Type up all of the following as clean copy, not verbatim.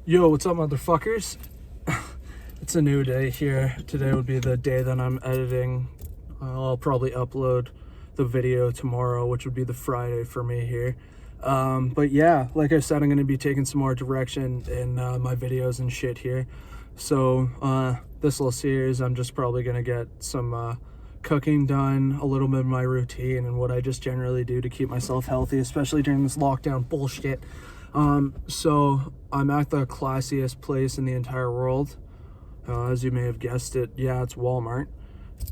Yo, what's up, motherfuckers? It's a new day here. Today would be the day that I'm editing. I'll probably upload the video tomorrow, which would be the Friday for me here. But yeah, like I said, I'm going to be taking some more direction in my videos and shit here. So this little series, I'm just probably going to get some cooking done, a little bit of my routine, and what I just generally do to keep myself healthy, especially during this lockdown bullshit. So I'm at the classiest place in the entire world. As you may have guessed it, yeah, it's Walmart.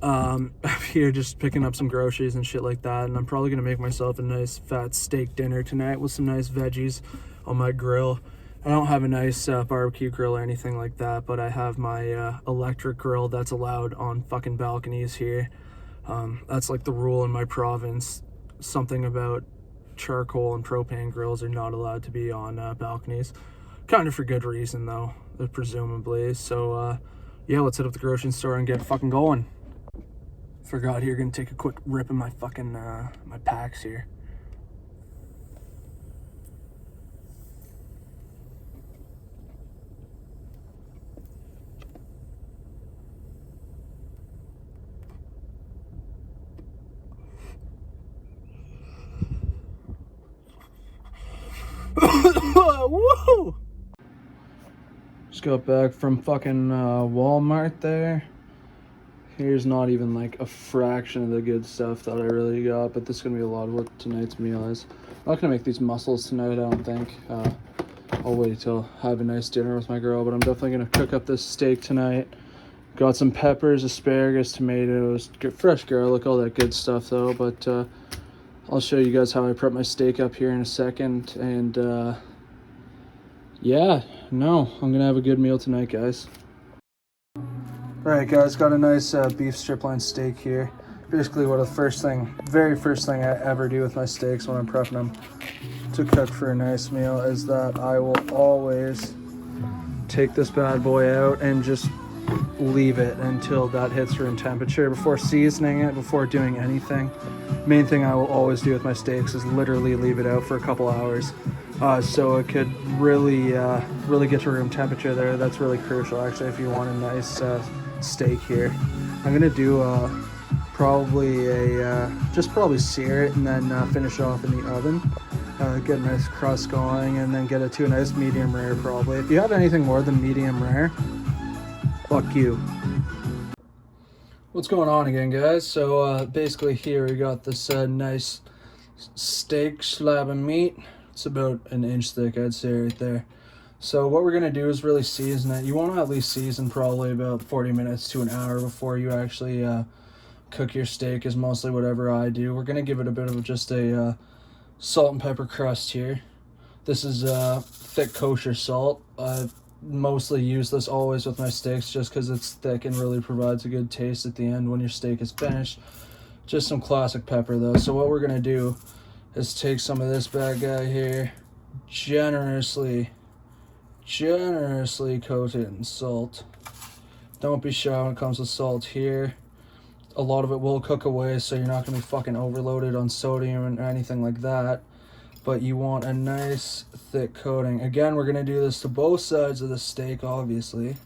I'm here just picking up some groceries and shit like that, and I'm probably gonna make myself a nice fat steak dinner tonight with some nice veggies on my grill. I don't have a nice barbecue grill or anything like that, but I have my electric grill that's allowed on fucking balconies here. That's like the rule in my province. Something about charcoal and propane grills are not allowed to be on balconies, kind of for good reason though, presumably. So yeah, let's hit up the grocery store and get fucking going. Forgot here, gonna take a quick rip in my fucking my packs here. Woo! Just got back from fucking Walmart there. Here's not even like a fraction of the good stuff that I really got, but this is gonna be a lot of what tonight's meal is. I'm not gonna make these mussels tonight, I don't think. I'll wait till I have a nice dinner with my girl, but I'm definitely gonna cook up this steak tonight. Got some peppers, asparagus, tomatoes, fresh garlic, all that good stuff though, but I'll show you guys how I prep my steak up here in a second, and yeah, no, I'm gonna have a good meal tonight, guys. Alright guys, got a nice beef strip line steak here. Basically what very first thing I ever do with my steaks when I'm prepping them to cook for a nice meal is that I will always take this bad boy out and just leave it until that hits room temperature before seasoning it, before doing anything. Main thing I will always do with my steaks is literally leave it out for a couple hours, so it could really get to room temperature there. That's really crucial actually if you want a nice steak here. I'm gonna do probably sear it and then finish it off in the oven. Get a nice crust going and then get it to a nice medium rare probably. If you have anything more than medium rare, fuck you. What's going on again, guys? So basically here we got this nice steak slab of meat. It's about an inch thick, I'd say, right there. So what we're gonna do is really season it. You want to at least season probably about 40 minutes to an hour before you actually cook your steak, is mostly whatever I do. We're gonna give it a bit of just a salt and pepper crust here. This is thick kosher salt. I've mostly use this always with my steaks just because it's thick and really provides a good taste at the end when your steak is finished. Just some classic pepper though. So what we're gonna do is take some of this bad guy here, generously coat it in salt. Don't be shy when it comes to salt here. A lot of it will cook away, so you're not gonna be fucking overloaded on sodium or anything like that. But you want a nice thick coating. Again, we're gonna do this to both sides of the steak, obviously.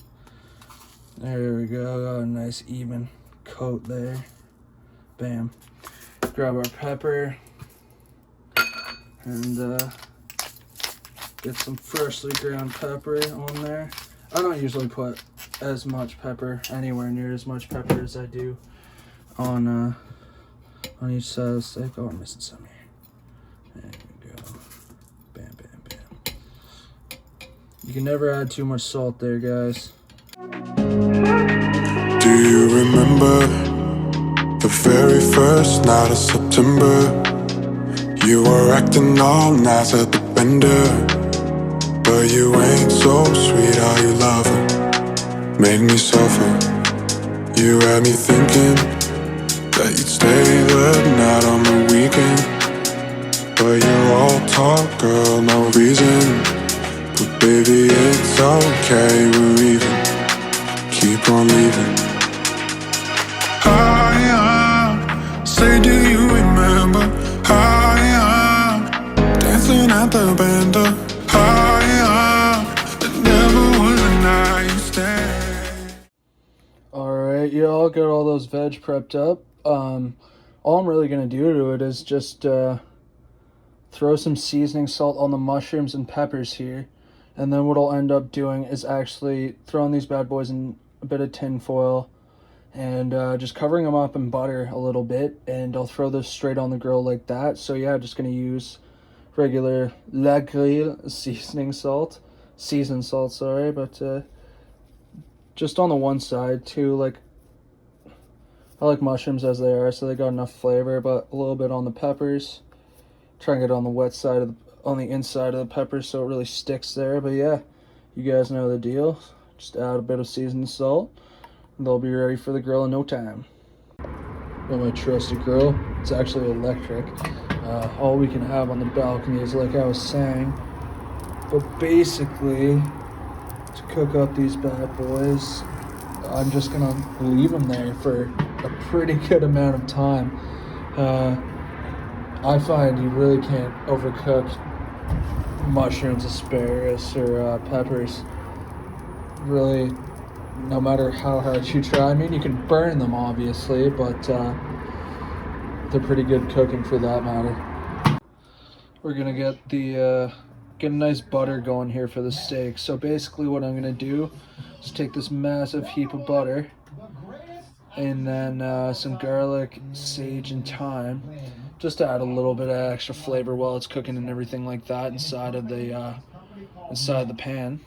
There we go, got a nice even coat there. Bam. Grab our pepper and get some freshly ground pepper on there. I don't usually put as much pepper, anywhere near as much pepper as I do on each side of the steak. Oh, I'm missing some here. There we go. Bam, bam, bam. You can never add too much salt there, guys. Do you remember the very first night of September? You were acting all nice at the bender, but you ain't so sweet how you love her. Made me suffer. You had me thinking that you'd stay the night on the weekend, but you're all talk, girl, no reason. But baby, it's okay, we're even. Keep on leaving. Say, do you remember dancing at the bender? all, got all those veg prepped up. All I'm really gonna do to it is just throw some seasoning salt on the mushrooms and peppers here, and then what I'll end up doing is actually throwing these bad boys in a bit of tin foil and just covering them up in butter a little bit, and I'll throw this straight on the grill like that. So yeah, just gonna use regular La Grille seasoning salt, seasoned salt, sorry, but just on the one side too. Like, I like mushrooms as they are, so they got enough flavor, but a little bit on the peppers. Try and get it on the wet side of on the inside of the peppers so it really sticks there. But yeah, you guys know the deal. Just add a bit of seasoned salt, and they'll be ready for the grill in no time. Got my trusty grill. It's actually electric. All we can have on the balcony is, like I was saying. But basically, to cook up these bad boys, I'm just gonna leave them there for a pretty good amount of time. I find you really can't overcook mushrooms, asparagus, or peppers. Really, no matter how hard you try. I mean, you can burn them obviously, but they're pretty good cooking for that matter. We're gonna get a nice butter going here for the steak. So basically what I'm gonna do is take this massive heap of butter and then some garlic, sage, and thyme, just to add a little bit of extra flavor while it's cooking and everything like that inside of the pan.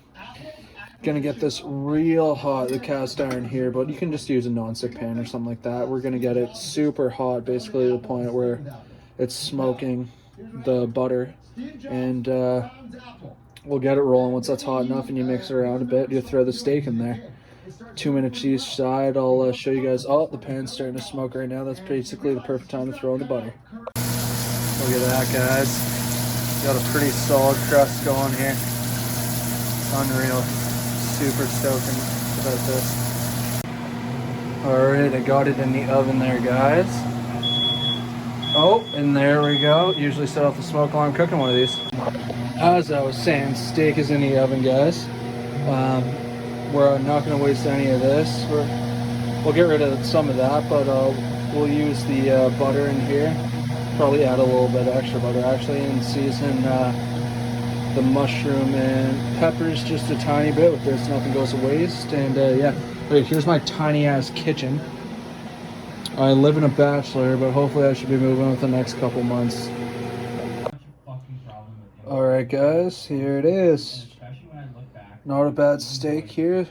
Gonna get this real hot, the cast iron here, but you can just use a non-stick pan or something like that. We're gonna get it super hot, basically to the point where it's smoking the butter, and we'll get it rolling. Once that's hot enough and you mix it around a bit, you throw the steak in there. 2 minutes each side. I'll show you guys. Oh, the pan's starting to smoke right now. That's basically the perfect time to throw in the butter. Look at that, guys. Got a pretty solid crust going here. Unreal. Super stoked about this. Alright, I got it in the oven there, guys. Oh, and there we go. Usually set off the smoke alarm cooking one of these. As I was saying, steak is in the oven, guys. We're not going to waste any of this. We'll get rid of some of that, but we'll use the butter in here. Probably add a little bit of extra butter actually, and season the mushroom and peppers just a tiny bit with this. Nothing goes to waste. And yeah, okay, here's my tiny ass kitchen. I live in a bachelor, but hopefully I should be moving within the next couple months. Alright guys, here it is. Not a bad steak here.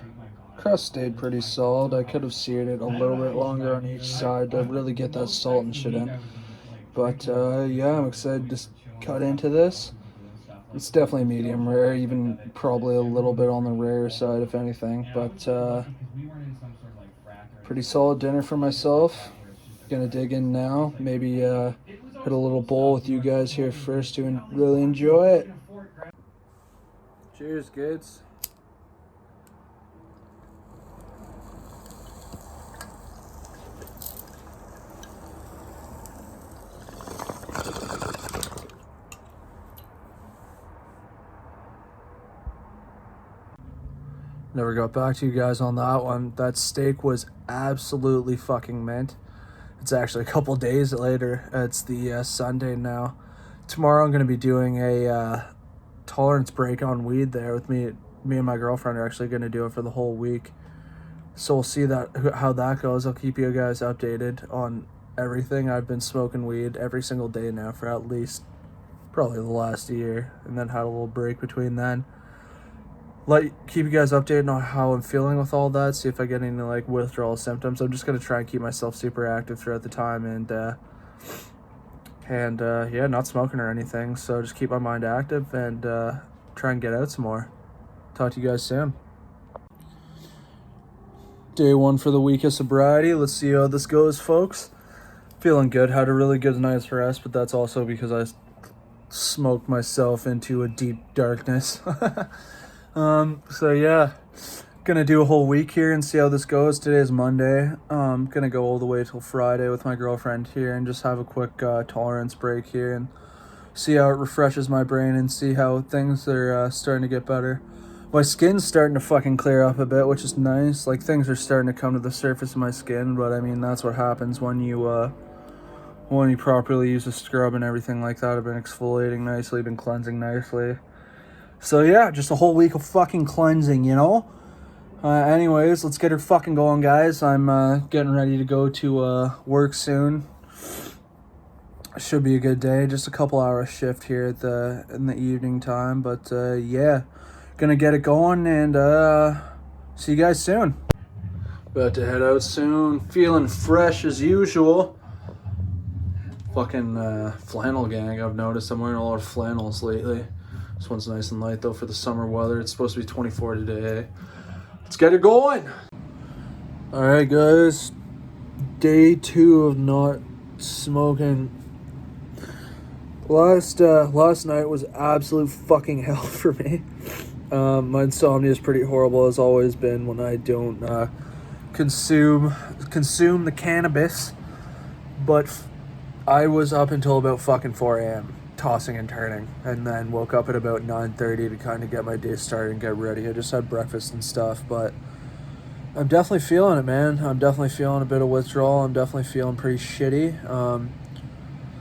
Crust stayed pretty solid. I could have seared it a little bit longer on each side to really get that salt and shit in. But yeah, I'm excited to cut into this. It's definitely medium rare, even probably a little bit on the rare side if anything. But pretty solid dinner for myself. Gonna dig in now. Maybe hit a little bowl with you guys here first to really enjoy it. Cheers, kids. Never got back to you guys on that one. That steak was absolutely fucking mint. It's actually a couple days later. It's the Sunday now. Tomorrow I'm going to be doing a tolerance break on weed there with me. Me and my girlfriend are actually going to do it for the whole week. So we'll see how that goes. I'll keep you guys updated on everything. I've been smoking weed every single day now for at least probably the last year, and then had a little break between then. Keep you guys updated on how I'm feeling with all that, see if I get any like withdrawal symptoms. I'm just gonna try and keep myself super active throughout the time, and yeah, not smoking or anything. So just keep my mind active and try and get out some more. Talk to you guys soon. Day 1 for the week of sobriety. Let's see how this goes, folks. Feeling good. Had a really good night's rest, but that's also because I smoked myself into a deep darkness. So yeah, gonna do a whole week here and see how this goes. Today is Monday. Gonna go all the way till Friday with my girlfriend here and just have a quick tolerance break here and see how it refreshes my brain and see how things are starting to get better. My skin's starting to fucking clear up a bit, which is nice. Like, things are starting to come to the surface of my skin, but I mean, that's what happens when you properly use a scrub and everything like that. I've been exfoliating nicely, been cleansing nicely. So yeah, just a whole week of fucking cleansing, you know? Anyways, let's get her fucking going, guys. I'm getting ready to go to work soon. Should be a good day. Just a couple hour shift here in the evening time, but yeah, gonna get it going and see you guys soon. About to head out soon. Feeling fresh as usual. Fucking flannel gang. I've noticed I'm wearing a lot of flannels lately. This one's nice and light though for the summer weather. It's supposed to be 24 today. Let's get it going. All right, guys. Day 2 of not smoking. Last night was absolute fucking hell for me. My insomnia is pretty horrible, as always been when I don't consume the cannabis. But I was up until about fucking 4 a.m. tossing and turning, and then woke up at about 9:30 to kind of get my day started and get ready. I just had breakfast and stuff, but I'm definitely feeling it, man. I'm definitely feeling a bit of withdrawal. I'm definitely feeling pretty shitty.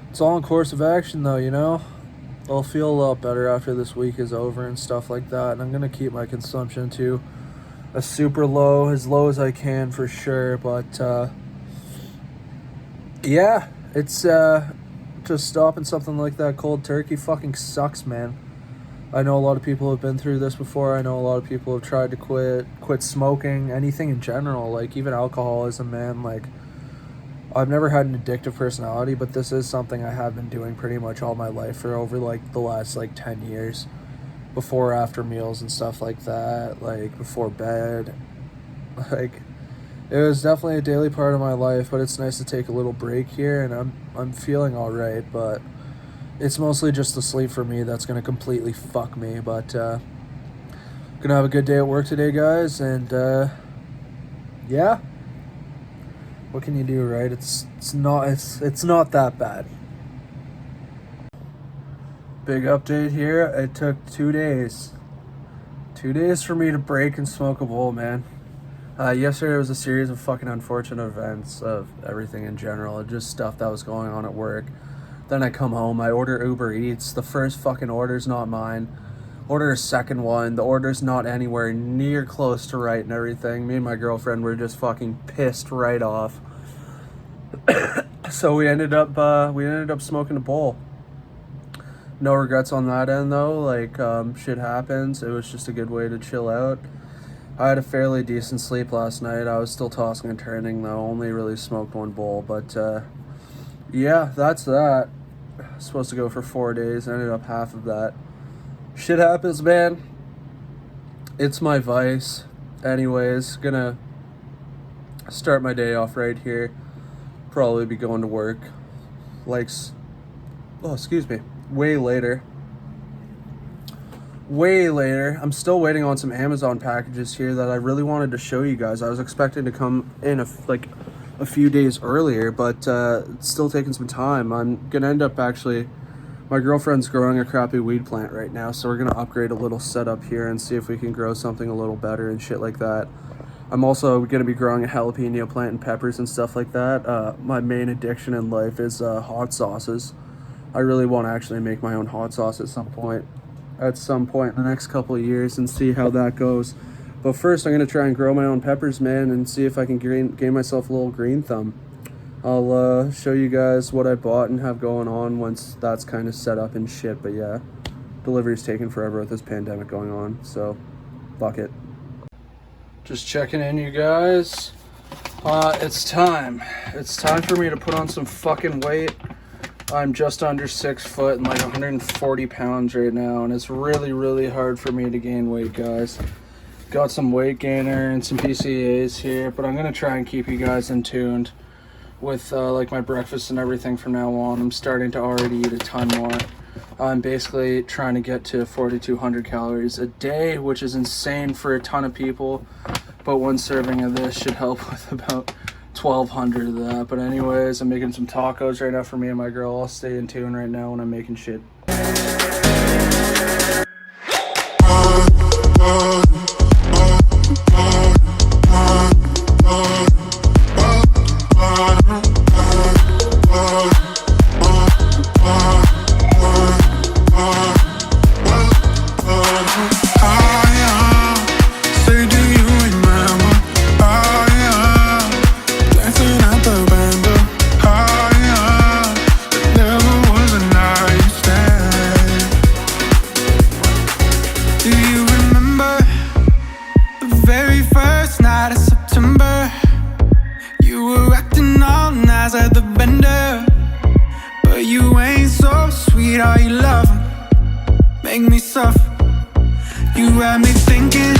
It's all in course of action, though, you know? I'll feel a lot better after this week is over and stuff like that, and I'm going to keep my consumption to a super low, as low as I can for sure, but yeah, it's just stopping something like that cold turkey fucking sucks, man. I know a lot of people have been through this before. I know a lot of people have tried to quit smoking, anything in general, like even alcoholism, man. Like, I've never had an addictive personality, but this is something I have been doing pretty much all my life for over like the last like 10 years, before, after meals and stuff like that, like before bed. Like, it was definitely a daily part of my life, but it's nice to take a little break here, and I'm feeling all right, but it's mostly just the sleep for me that's going to completely fuck me. But gonna have a good day at work today, guys, and yeah, what can you do, right? It's not that bad. Big update here. It took 2 days for me to break and smoke a bowl, man. Yesterday was a series of fucking unfortunate events of everything in general, just stuff that was going on at work. Then I come home, I order Uber Eats. The first fucking order's not mine. Order a second one. The order's not anywhere near close to right and everything. Me and my girlfriend were just fucking pissed right off. So we ended up smoking a bowl. No regrets on that end though. Like, shit happens. It was just a good way to chill out. I had a fairly decent sleep last night. I was still tossing and turning though. Only really smoked one bowl, but yeah, that's that. Supposed to go for 4 days. Ended up half of that. Shit happens, man. It's my vice. Anyways, gonna start my day off right here. Probably be going to work like, way later. I'm still waiting on some Amazon packages here that I really wanted to show you guys. I was expecting to come in a few days earlier, but it's still taking some time. I'm gonna end up my girlfriend's growing a crappy weed plant right now, so we're gonna upgrade a little setup here and see if we can grow something a little better and shit like that. I'm also gonna be growing a jalapeno plant and peppers and stuff like that. My main addiction in life is hot sauces. I really want to actually make my own hot sauce at some point in the next couple of years and see how that goes. But first, I'm going to try and grow my own peppers, man, and see if I can gain myself a little green thumb. I'll show you guys what I bought and have going on once that's kind of set up and shit. But yeah, delivery's taking forever with this pandemic going on, so fuck it. Just checking in, you guys. It's time. It's time for me to put on some fucking weight. I'm just under 6 foot and like 140 pounds right now, and it's really, really hard for me to gain weight, guys. Got some weight gainer and some PCAs here, but I'm gonna try and keep you guys in tuned with like my breakfast and everything from now on. I'm starting to already eat a ton more. I'm basically trying to get to 4,200 calories a day, which is insane for a ton of people, but one serving of this should help with about 1,200 of that. But anyways, I'm making some tacos right now for me and my girl. I'll stay in tune right now when I'm making shit. make me suffer. You had me thinking